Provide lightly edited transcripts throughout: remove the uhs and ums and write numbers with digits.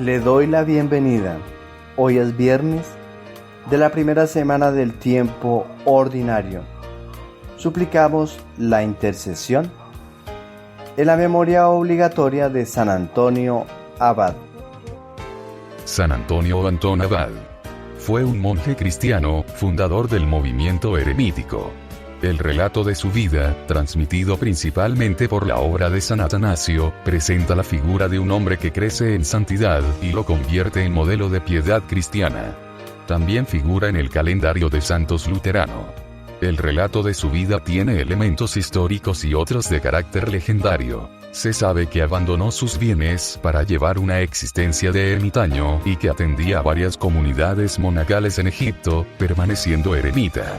Le doy la bienvenida. Hoy es viernes de la primera semana del tiempo ordinario. Suplicamos la intercesión en la memoria obligatoria de San Antonio Abad. San Antonio Antón Abad fue un monje cristiano, fundador del movimiento eremítico. El relato de su vida, transmitido principalmente por la obra de San Atanasio, presenta la figura de un hombre que crece en santidad y lo convierte en modelo de piedad cristiana. También figura en el calendario de santos luterano. El relato de su vida tiene elementos históricos y otros de carácter legendario. Se sabe que abandonó sus bienes para llevar una existencia de ermitaño y que atendía a varias comunidades monacales en Egipto, permaneciendo eremita.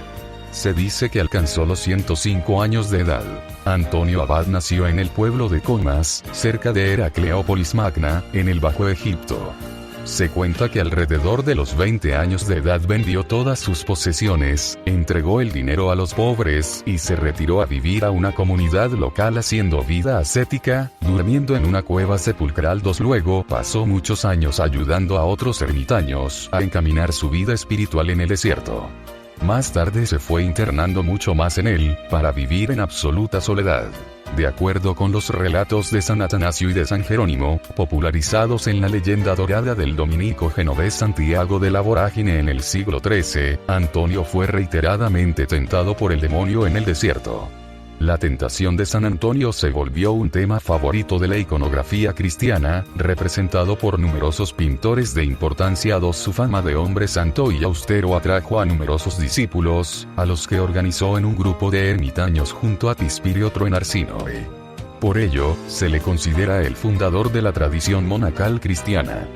Se dice que alcanzó los 105 años de edad. Antonio Abad nació en el pueblo de Comas, cerca de Heracleópolis Magna, en el Bajo Egipto. Se cuenta que alrededor de los 20 años de edad vendió todas sus posesiones, entregó el dinero a los pobres y se retiró a vivir a una comunidad local haciendo vida ascética, durmiendo en una cueva sepulcral. Luego pasó muchos años ayudando a otros ermitaños a encaminar su vida espiritual en el desierto. Más tarde se fue internando mucho más en él, para vivir en absoluta soledad. De acuerdo con los relatos de San Atanasio y de San Jerónimo, popularizados en la leyenda dorada del dominico genovés Santiago de la Vorágine en el siglo XIII, Antonio fue reiteradamente tentado por el demonio en el desierto. La tentación de San Antonio se volvió un tema favorito de la iconografía cristiana, representado por numerosos pintores de importancia. Su fama de hombre santo y austero atrajo a numerosos discípulos, a los que organizó en un grupo de ermitaños junto a Tispirio en Arsinoe. Por ello, se le considera el fundador de la tradición monacal cristiana.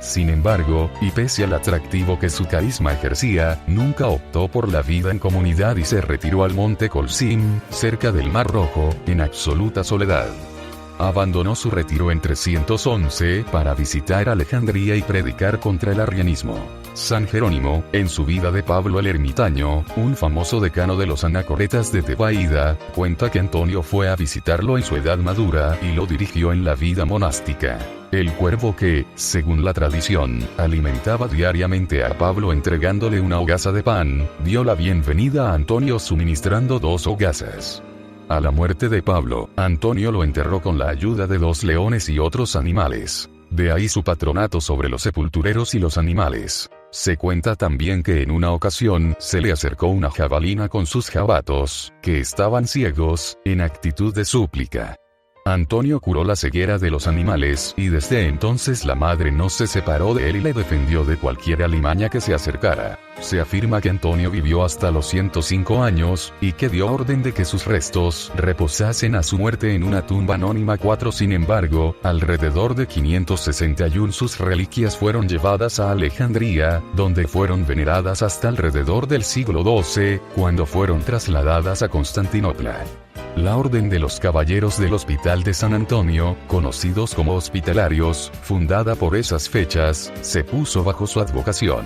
Sin embargo, y pese al atractivo que su carisma ejercía, nunca optó por la vida en comunidad y se retiró al monte Colsim, cerca del Mar Rojo, en absoluta soledad. Abandonó su retiro en 311 para visitar Alejandría y predicar contra el arrianismo. San Jerónimo, en su vida de Pablo el Ermitaño, un famoso decano de los anacoretas de Tebaida, cuenta que Antonio fue a visitarlo en su edad madura y lo dirigió en la vida monástica. El cuervo que, según la tradición, alimentaba diariamente a Pablo entregándole una hogaza de pan, dio la bienvenida a Antonio suministrando 2 hogazas. A la muerte de Pablo, Antonio lo enterró con la ayuda de 2 leones y otros animales. De ahí su patronato sobre los sepultureros y los animales. Se cuenta también que en una ocasión se le acercó una jabalina con sus jabatos, que estaban ciegos, en actitud de súplica. Antonio curó la ceguera de los animales y desde entonces la madre no se separó de él y le defendió de cualquier alimaña que se acercara. Se afirma que Antonio vivió hasta los 105 años, y que dio orden de que sus restos reposasen a su muerte en una tumba anónima. Sin embargo, alrededor de 561 sus reliquias fueron llevadas a Alejandría, donde fueron veneradas hasta alrededor del siglo XII, cuando fueron trasladadas a Constantinopla. La Orden de los Caballeros del Hospital de San Antonio, conocidos como hospitalarios, fundada por esas fechas, se puso bajo su advocación.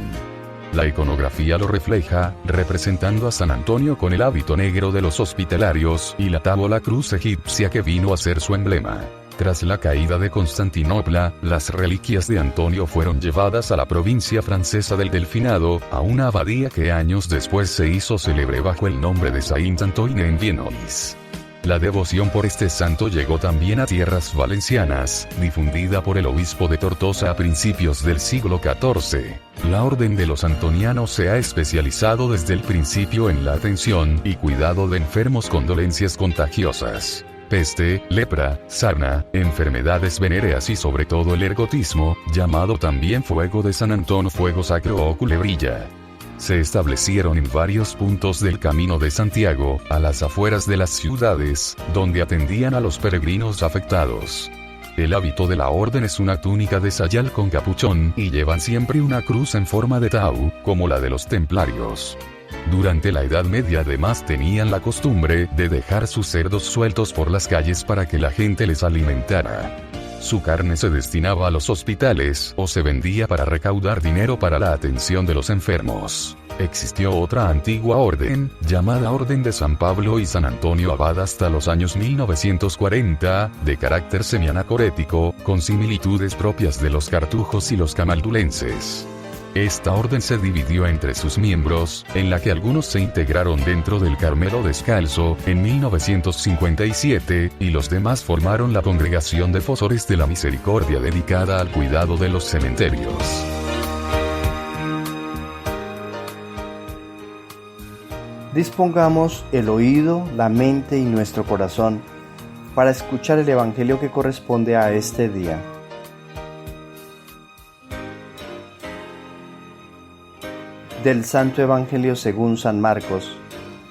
La iconografía lo refleja, representando a San Antonio con el hábito negro de los hospitalarios y la tábola cruz egipcia que vino a ser su emblema. Tras la caída de Constantinopla, las reliquias de Antonio fueron llevadas a la provincia francesa del Delfinado, a una abadía que años después se hizo célebre bajo el nombre de Saint-Antoine en Vienois. La devoción por este santo llegó también a tierras valencianas, difundida por el obispo de Tortosa a principios del siglo XIV. La Orden de los Antonianos se ha especializado desde el principio en la atención y cuidado de enfermos con dolencias contagiosas. Peste, lepra, sarna, enfermedades venéreas y sobre todo el ergotismo, llamado también fuego de San Antón, fuego sacro o culebrilla. Se establecieron en varios puntos del Camino de Santiago, a las afueras de las ciudades, donde atendían a los peregrinos afectados. El hábito de la orden es una túnica de sayal con capuchón y llevan siempre una cruz en forma de tau, como la de los templarios. Durante la Edad Media además tenían la costumbre de dejar sus cerdos sueltos por las calles para que la gente les alimentara. Su carne se destinaba a los hospitales o se vendía para recaudar dinero para la atención de los enfermos. Existió otra antigua orden, llamada Orden de San Pablo y San Antonio Abad hasta los años 1940, de carácter semianacorético, con similitudes propias de los cartujos y los camaldulenses. Esta orden se dividió entre sus miembros, en la que algunos se integraron dentro del Carmelo Descalzo, en 1957, y los demás formaron la Congregación de Defensores de la Misericordia dedicada al cuidado de los cementerios. Dispongamos el oído, la mente y nuestro corazón para escuchar el Evangelio que corresponde a este día. Del Santo Evangelio según San Marcos,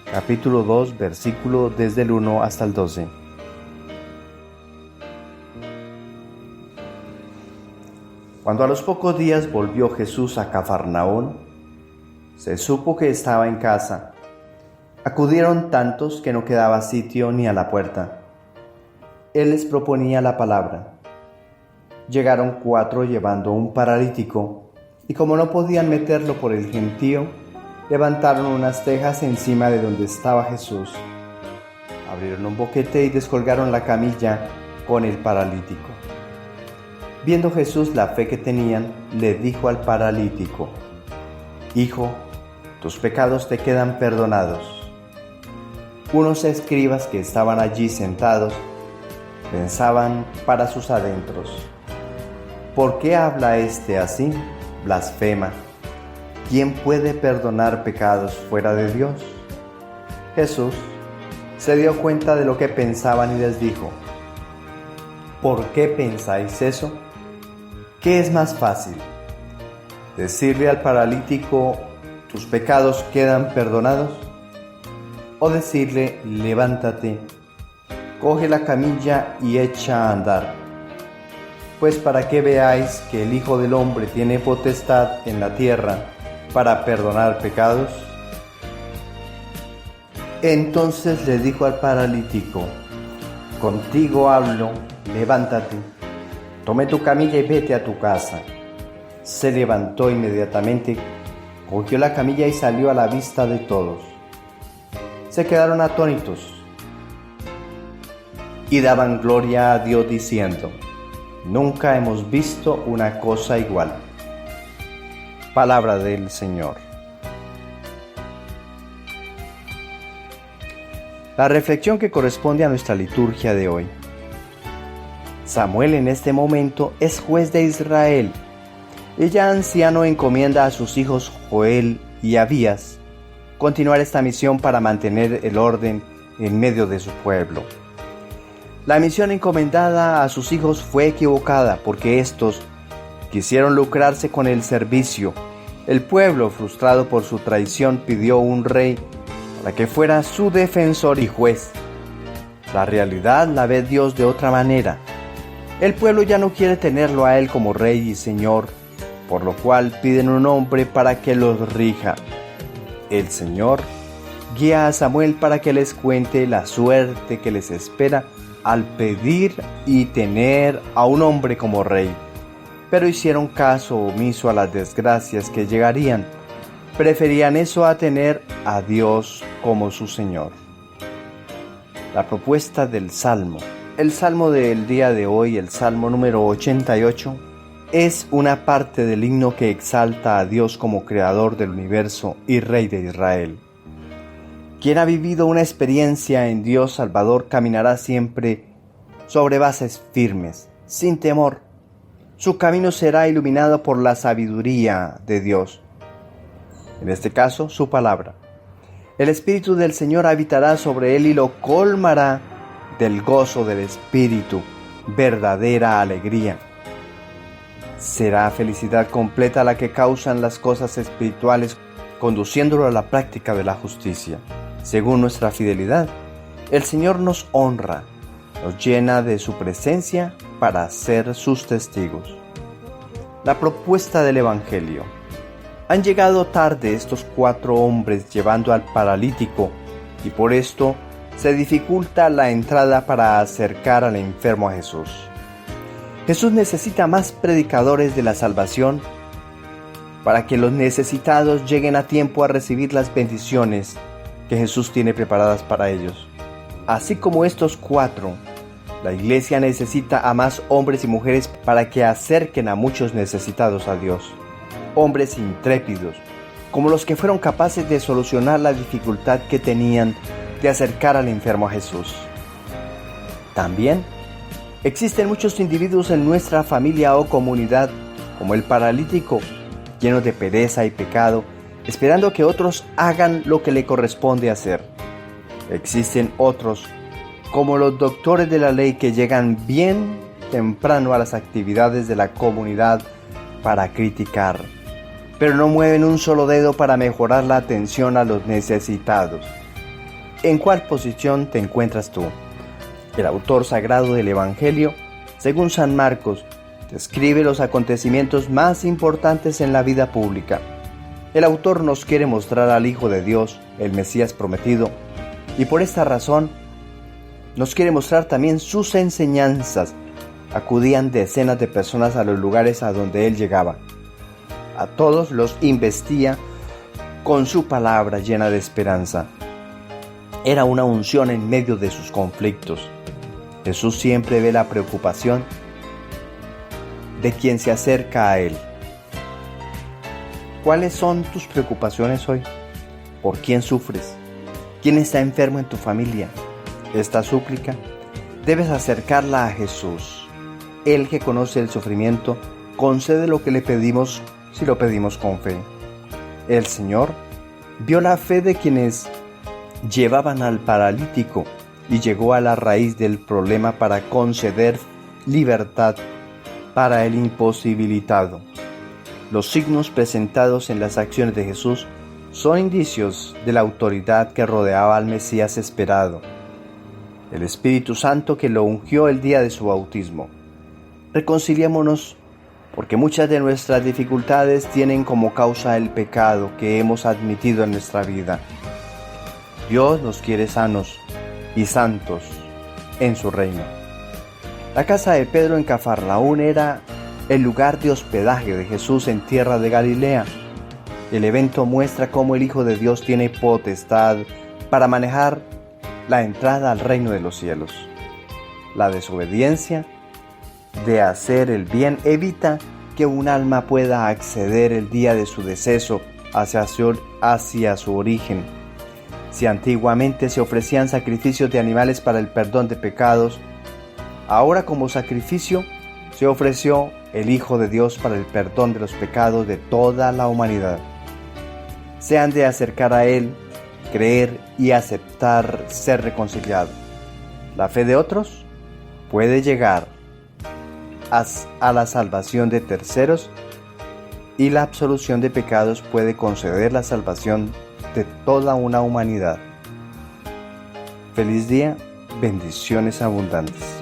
capítulo 2, versículo desde el 1 hasta el 12. Cuando a los pocos días volvió Jesús a Cafarnaún, se supo que estaba en casa. Acudieron tantos que no quedaba sitio ni a la puerta. Él les proponía la palabra. Llegaron 4 llevando un paralítico, y como no podían meterlo por el gentío, levantaron unas tejas encima de donde estaba Jesús. Abrieron un boquete y descolgaron la camilla con el paralítico. Viendo Jesús la fe que tenían, le dijo al paralítico: Hijo, tus pecados te quedan perdonados. Unos escribas que estaban allí sentados pensaban para sus adentros: ¿por qué habla este así? Blasfema. ¿Quién puede perdonar pecados fuera de Dios? Jesús se dio cuenta de lo que pensaban y les dijo: ¿por qué pensáis eso? ¿Qué es más fácil? ¿Decirle al paralítico: tus pecados quedan perdonados? ¿O decirle: levántate, coge la camilla y echa a andar? Pues para que veáis que el Hijo del Hombre tiene potestad en la tierra para perdonar pecados. Entonces le dijo al paralítico: contigo hablo, levántate, tome tu camilla y vete a tu casa. Se levantó inmediatamente, cogió la camilla y salió a la vista de todos. Se quedaron atónitos y daban gloria a Dios diciendo: nunca hemos visto una cosa igual. Palabra del Señor. La reflexión que corresponde a nuestra liturgia de hoy. Samuel en este momento es juez de Israel. Y ya anciano encomienda a sus hijos Joel y Abías continuar esta misión para mantener el orden en medio de su pueblo. La misión encomendada a sus hijos fue equivocada porque estos quisieron lucrarse con el servicio. El pueblo, frustrado por su traición, pidió un rey para que fuera su defensor y juez. La realidad la ve Dios de otra manera. El pueblo ya no quiere tenerlo a él como rey y señor, por lo cual piden un hombre para que los rija. El Señor guía a Samuel para que les cuente la suerte que les espera al pedir y tener a un hombre como rey. Pero hicieron caso omiso a las desgracias que llegarían. Preferían eso a tener a Dios como su Señor. La propuesta del Salmo. El Salmo del día de hoy, el Salmo número 88, es una parte del himno que exalta a Dios como creador del universo y Rey de Israel. Quien ha vivido una experiencia en Dios Salvador caminará siempre sobre bases firmes, sin temor. Su camino será iluminado por la sabiduría de Dios. En este caso, su palabra. El Espíritu del Señor habitará sobre él y lo colmará del gozo del Espíritu, verdadera alegría. Será felicidad completa la que causan las cosas espirituales, conduciéndolo a la práctica de la justicia. Según nuestra fidelidad, el Señor nos honra, nos llena de su presencia para ser sus testigos. La propuesta del Evangelio. Han llegado tarde estos 4 hombres llevando al paralítico y por esto se dificulta la entrada para acercar al enfermo a Jesús. Jesús necesita más predicadores de la salvación para que los necesitados lleguen a tiempo a recibir las bendiciones que Jesús tiene preparadas para ellos. Así como estos 4, la iglesia necesita a más hombres y mujeres para que acerquen a muchos necesitados a Dios. Hombres intrépidos, como los que fueron capaces de solucionar la dificultad que tenían de acercar al enfermo a Jesús. También existen muchos individuos en nuestra familia o comunidad, como el paralítico, llenos de pereza y pecado, esperando que otros hagan lo que le corresponde hacer. Existen otros, como los doctores de la ley, que llegan bien temprano a las actividades de la comunidad para criticar, pero no mueven un solo dedo para mejorar la atención a los necesitados. ¿En cuál posición te encuentras tú? El autor sagrado del Evangelio, según San Marcos, describe los acontecimientos más importantes en la vida pública. El autor nos quiere mostrar al Hijo de Dios, el Mesías prometido, y por esta razón nos quiere mostrar también sus enseñanzas. Acudían decenas de personas a los lugares a donde él llegaba. A todos los investía con su palabra llena de esperanza. Era una unción en medio de sus conflictos. Jesús siempre ve la preocupación de quien se acerca a él. ¿Cuáles son tus preocupaciones hoy? ¿Por quién sufres? ¿Quién está enfermo en tu familia? Esta súplica debes acercarla a Jesús. Él, que conoce el sufrimiento, concede lo que le pedimos si lo pedimos con fe. El Señor vio la fe de quienes llevaban al paralítico y llegó a la raíz del problema para conceder libertad para el imposibilitado. Los signos presentados en las acciones de Jesús son indicios de la autoridad que rodeaba al Mesías esperado, el Espíritu Santo que lo ungió el día de su bautismo. Reconciliémonos, porque muchas de nuestras dificultades tienen como causa el pecado que hemos admitido en nuestra vida. Dios nos quiere sanos y santos en su reino. La casa de Pedro en Cafarnaún era el lugar de hospedaje de Jesús en tierra de Galilea. El evento muestra cómo el Hijo de Dios tiene potestad para manejar la entrada al reino de los cielos. La desobediencia de hacer el bien evita que un alma pueda acceder el día de su deceso hacia su origen. Si antiguamente se ofrecían sacrificios de animales para el perdón de pecados, ahora como sacrificio se ofreció el Hijo de Dios para el perdón de los pecados de toda la humanidad. Se han de acercar a Él, creer y aceptar ser reconciliados. La fe de otros puede llegar a la salvación de terceros, y la absolución de pecados puede conceder la salvación de toda una humanidad. Feliz día, bendiciones abundantes.